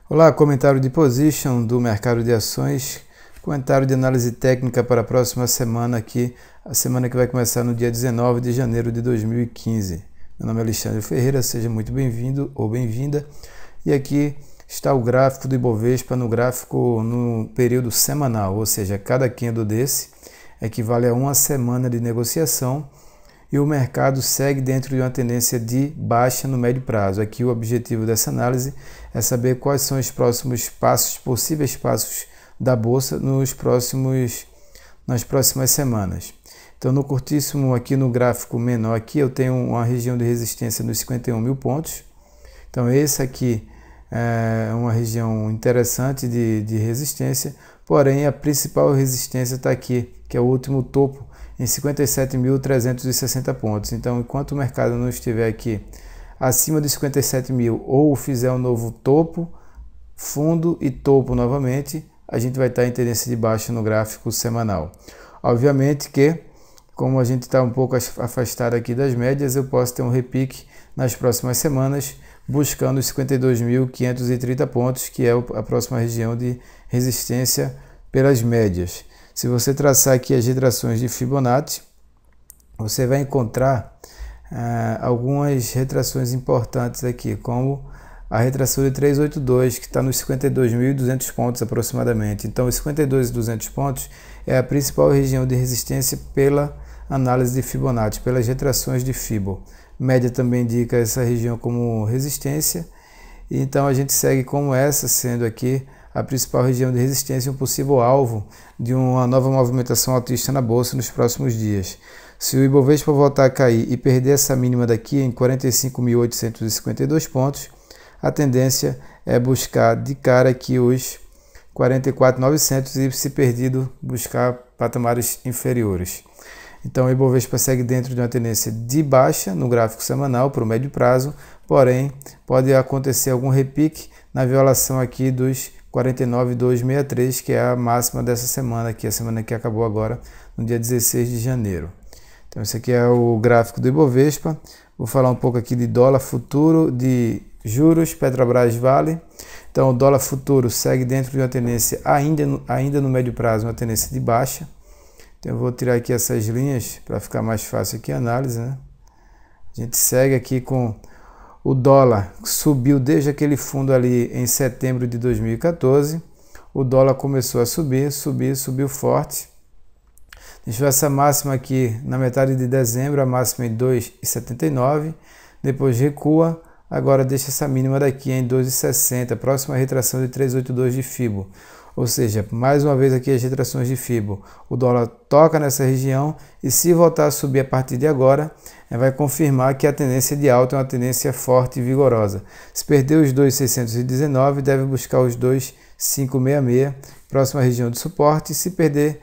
Olá, comentário de position do mercado de ações, comentário de análise técnica para a próxima semana aqui, a semana que vai começar no dia 19 de janeiro de 2015. Meu nome é Alexandre Ferreira, seja muito bem-vindo ou bem-vinda. E aqui está o gráfico do Ibovespa no gráfico no período semanal, ou seja, cada candle desse equivale a uma semana de negociação e o mercado segue dentro de uma tendência de baixa no médio prazo. Aqui o objetivo dessa análise é saber quais são os próximos passos, possíveis passos da bolsa nas próximas semanas. Então no curtíssimo, aqui no gráfico menor, aqui eu tenho uma região de resistência nos 51 mil pontos. Então esse aqui é uma região interessante de resistência, porém a principal resistência está aqui, que é o último topo, em 57.360 pontos. Então, enquanto o mercado não estiver aqui acima de 57 mil ou fizer um novo topo, fundo e topo novamente, a gente vai estar em tendência de baixa no gráfico semanal. Obviamente que, como a gente está um pouco afastado aqui das médias, eu posso ter um repique nas próximas semanas, buscando os 52.530 pontos, que é a próxima região de resistência pelas médias. Se você traçar aqui as retrações de Fibonacci, você vai encontrar algumas retrações importantes aqui, como a retração de 382, que está nos 52.200 pontos aproximadamente. Então, os 52.200 pontos é a principal região de resistência pela análise de Fibonacci, pelas retrações de Fibo. Média também indica essa região como resistência, então a gente segue como essa, sendo aqui a principal região de resistência e um possível alvo de uma nova movimentação altista na bolsa nos próximos dias. Se o Ibovespa voltar a cair e perder essa mínima daqui em 45.852 pontos, a tendência é buscar de cara aqui os 44.900 e, se perdido, buscar patamares inferiores. Então o Ibovespa segue dentro de uma tendência de baixa no gráfico semanal para o médio prazo, porém pode acontecer algum repique na violação aqui dos 49.263, que é a máxima dessa semana aqui, a semana que acabou agora, no dia 16 de janeiro. Então esse aqui é o gráfico do Ibovespa. Vou falar um pouco aqui de dólar futuro, de juros, Petrobras Vale. Então o dólar futuro segue dentro de uma tendência, ainda no médio prazo, uma tendência de baixa. Então eu vou tirar aqui essas linhas para ficar mais fácil aqui a análise, né? A gente segue aqui com o dólar, subiu desde aquele fundo ali em setembro de 2014. O dólar começou a subiu forte. Deixou essa máxima aqui na metade de dezembro, a máxima em 2,79. Depois recua, agora deixa essa mínima daqui em 2,60, próxima retração de 382 de Fibo. Ou seja, mais uma vez aqui as retrações de Fibo. O dólar toca nessa região e, se voltar a subir a partir de agora, vai confirmar que a tendência de alta é uma tendência forte e vigorosa. Se perder os 2.619, deve buscar os 2.566, próxima região de suporte. Se perder,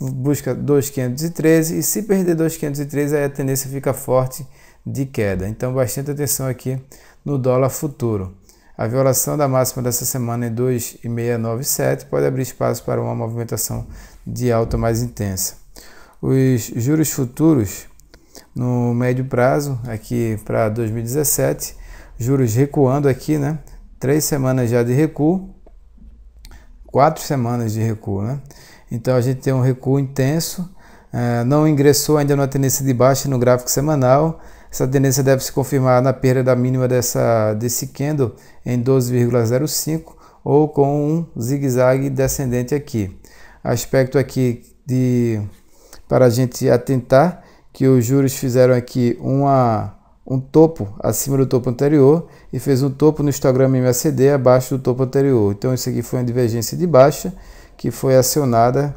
busca 2.513, e se perder 2.513, aí a tendência fica forte de queda. Então, bastante atenção aqui no dólar futuro. A violação da máxima dessa semana em 2,697 pode abrir espaço para uma movimentação de alta mais intensa. Os juros futuros no médio prazo, aqui para 2017, juros recuando aqui, né? 3 semanas já de recuo, 4 semanas de recuo, né? Então a gente tem um recuo intenso, não ingressou ainda numa tendência de baixa no gráfico semanal. Essa tendência deve se confirmar na perda da mínima desse candle em 12,05 ou com um zigue-zague descendente aqui. Aspecto aqui para a gente atentar, que os juros fizeram aqui um topo acima do topo anterior e fez um topo no histograma MACD abaixo do topo anterior. Então isso aqui foi uma divergência de baixa que foi acionada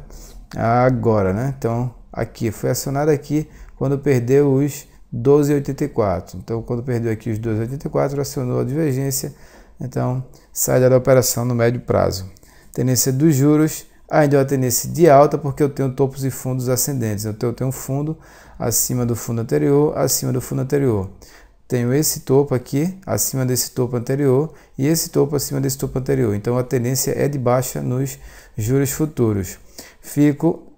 agora, né? Então aqui foi acionada aqui quando perdeu os 12,84. Então quando perdeu aqui os 12,84, acionou a divergência. Então sai da operação no médio prazo. Tendência dos juros ainda é uma tendência de alta, porque eu tenho topos e fundos ascendentes. Então eu tenho um fundo acima do fundo anterior, acima do fundo anterior. Tenho esse topo aqui acima desse topo anterior e esse topo acima desse topo anterior. Então a tendência é de baixa nos juros futuros. Fico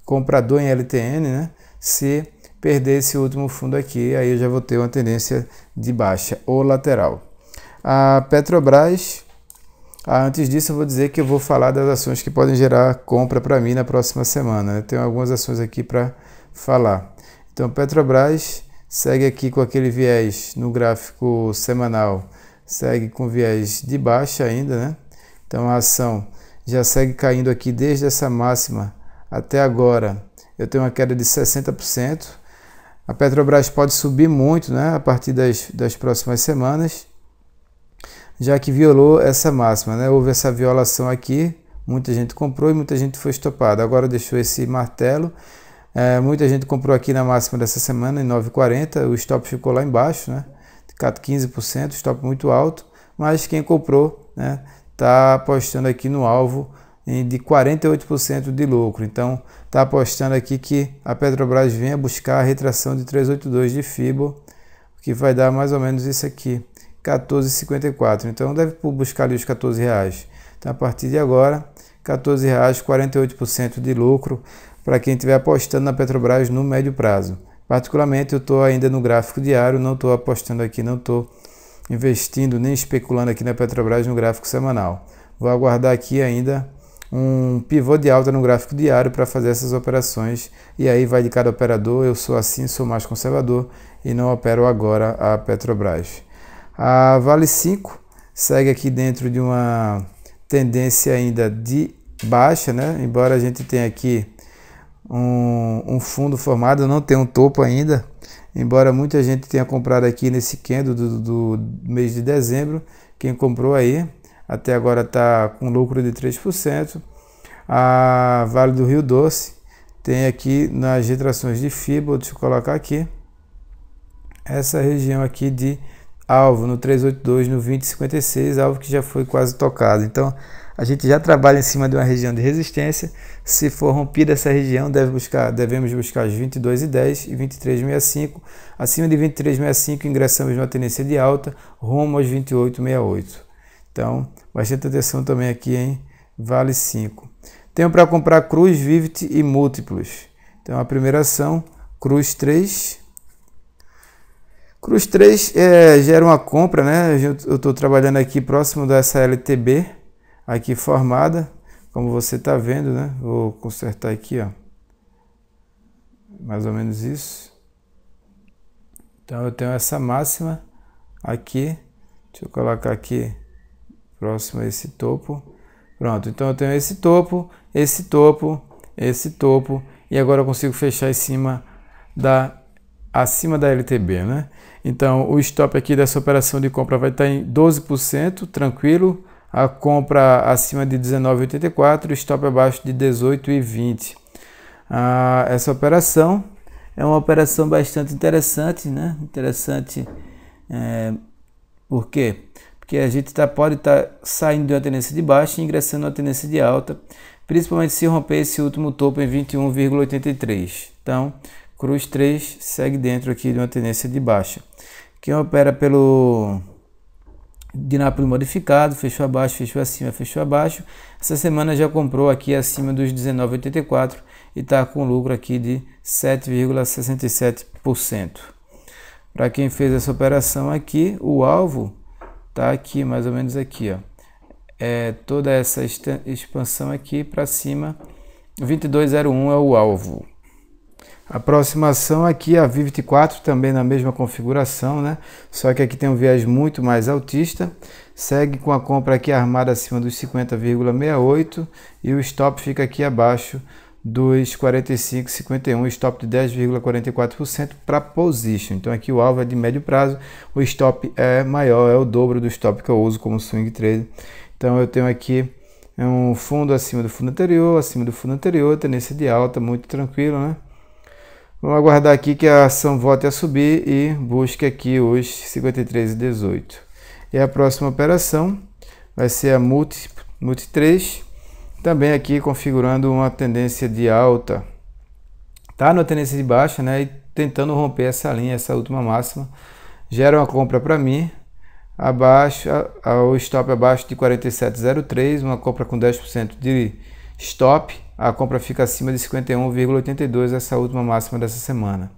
comprador em LTN, né? Se perder esse último fundo aqui, aí eu já vou ter uma tendência de baixa ou lateral. A Petrobras Antes disso eu vou dizer que eu vou falar das ações que podem gerar compra para mim na próxima semana. Eu tenho algumas ações aqui para falar. Então, Petrobras segue aqui com aquele viés no gráfico semanal, segue com viés de baixa ainda, né? Então a ação já segue caindo aqui desde essa máxima até agora. Eu tenho uma queda de 60%. A Petrobras pode subir muito, né, a partir das próximas semanas, já que violou essa máxima, né? Houve essa violação aqui, muita gente comprou e muita gente foi estopada. Agora deixou esse martelo. Muita gente comprou aqui na máxima dessa semana em 9,40, o stop ficou lá embaixo, né? 15%, stop muito alto, mas quem comprou, né, tá apostando aqui no alvo de 48% de lucro. Então tá apostando aqui que a Petrobras venha buscar a retração de 382 de Fibo, que vai dar mais ou menos isso aqui, 14,54. Então deve buscar ali os R$14. Então a partir de agora, R$14, 48% de lucro para quem estiver apostando na Petrobras no médio prazo. Particularmente eu estou ainda no gráfico diário, não estou apostando aqui, não estou investindo nem especulando aqui na Petrobras no gráfico semanal. Vou aguardar aqui ainda um pivô de alta no gráfico diário para fazer essas operações, e aí vai de cada operador. Eu sou assim, sou mais conservador e não opero agora a Petrobras. A Vale 5 segue aqui dentro de uma tendência ainda de baixa, né? Embora a gente tenha aqui um fundo formado, não tem um topo ainda, embora muita gente tenha comprado aqui nesse candle do mês de dezembro. Quem comprou aí até agora está com lucro de 3%. A Vale do Rio Doce tem aqui nas retrações de Fibo, deixa eu colocar aqui, essa região aqui de alvo no 382, no 20,56, alvo que já foi quase tocado. Então a gente já trabalha em cima de uma região de resistência. Se for rompida essa região, devemos buscar os 22,10 e 23,65. Acima de 23,65 ingressamos numa tendência de alta rumo aos 28,68. Então, bastante atenção também aqui em Vale 5. Tenho para comprar Cruz, Vivit e múltiplos. Então a primeira ação, Cruz 3. Cruz 3 gera uma compra, né? Eu estou trabalhando aqui próximo dessa LTB aqui formada, como você está vendo, né? Vou consertar aqui, ó, mais ou menos isso. Então eu tenho essa máxima aqui, deixa eu colocar aqui próximo a esse topo. Pronto, então eu tenho esse topo, esse topo, esse topo, e agora eu consigo fechar acima da LTB, né? Então o stop aqui dessa operação de compra vai estar em 12%, tranquilo. A compra acima de 19,84, stop abaixo de 18,20. Essa operação é uma operação bastante interessante, né? Interessante, por quê? Porque a gente pode estar saindo de uma tendência de baixa e ingressando numa tendência de alta, principalmente se romper esse último topo em 21,83. Então, Cruz 3 segue dentro aqui de uma tendência de baixa. Quem opera pelo Dinápolis modificado, fechou abaixo, fechou acima, fechou abaixo. Essa semana já comprou aqui acima dos 19,84 e está com lucro aqui de 7,67%. Para quem fez essa operação aqui, o alvo está aqui, mais ou menos aqui, ó. Toda essa expansão aqui para cima, 22,01 é o alvo. A próxima ação aqui, a Vivit 4, também na mesma configuração, né? Só que aqui tem um viés muito mais altista. Segue com a compra aqui armada acima dos 50,68 e o stop fica aqui abaixo dos 45,51, stop de 10,44% para position. Então aqui o alvo é de médio prazo, o stop é maior, é o dobro do stop que eu uso como swing trade. Então eu tenho aqui um fundo acima do fundo anterior, tendência de alta, muito tranquilo, né? Vamos aguardar aqui que a ação volte a subir e busque aqui os 53,18. E a próxima operação vai ser a Multi 3, também aqui configurando uma tendência de alta. Tá na tendência de baixa, né? E tentando romper essa linha, essa última máxima. Gera uma compra para mim, abaixo, o stop abaixo de 47,03, uma compra com 10% de stop. A compra fica acima de 51,82, essa última máxima dessa semana.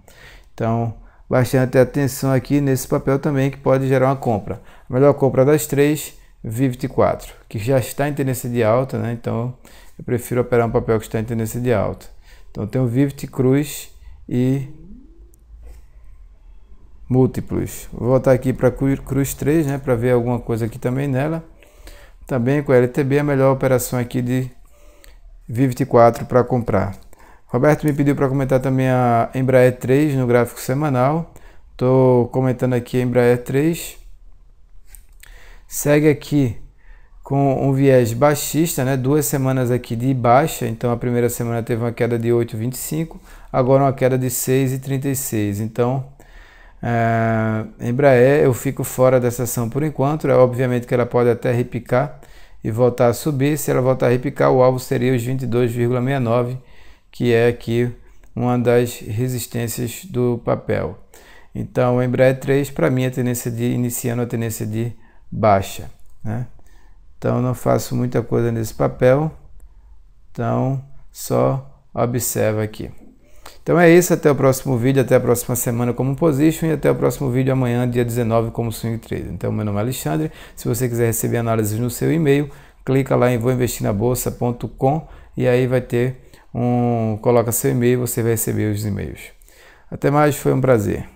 Então, bastante atenção aqui nesse papel também, que pode gerar uma compra. A melhor compra das três VIVT4, que já está em tendência de alta, né? Então eu prefiro operar um papel que está em tendência de alta. Então tem o VIVT, Cruz e múltiplos. Vou voltar aqui para Cruz 3, né, para ver alguma coisa aqui também nela. Também com a LTB, a melhor operação aqui de VIVT4 para comprar. Roberto me pediu para comentar também a Embraer 3 no gráfico semanal. Estou comentando aqui a Embraer 3. Segue aqui com um viés baixista, né? 2 semanas aqui de baixa. Então a primeira semana teve uma queda de 8,25, agora uma queda de 6,36. Então Embraer, eu fico fora dessa ação por enquanto. Obviamente que ela pode até repicar e voltar a subir. Se ela voltar a repicar, o alvo seria os 22,69, que é aqui uma das resistências do papel. Então, o Embraer 3, para mim, iniciando a tendência de baixa, né? Então, não faço muita coisa nesse papel. Então, só observa aqui. Então é isso, até o próximo vídeo, até a próxima semana como position e até o próximo vídeo amanhã, dia 19, como swing trader. Então, meu nome é Alexandre. Se você quiser receber análises no seu e-mail, clica lá em voinvestirnabolsa.com e aí vai ter coloca seu e-mail, você vai receber os e-mails. Até mais, foi um prazer.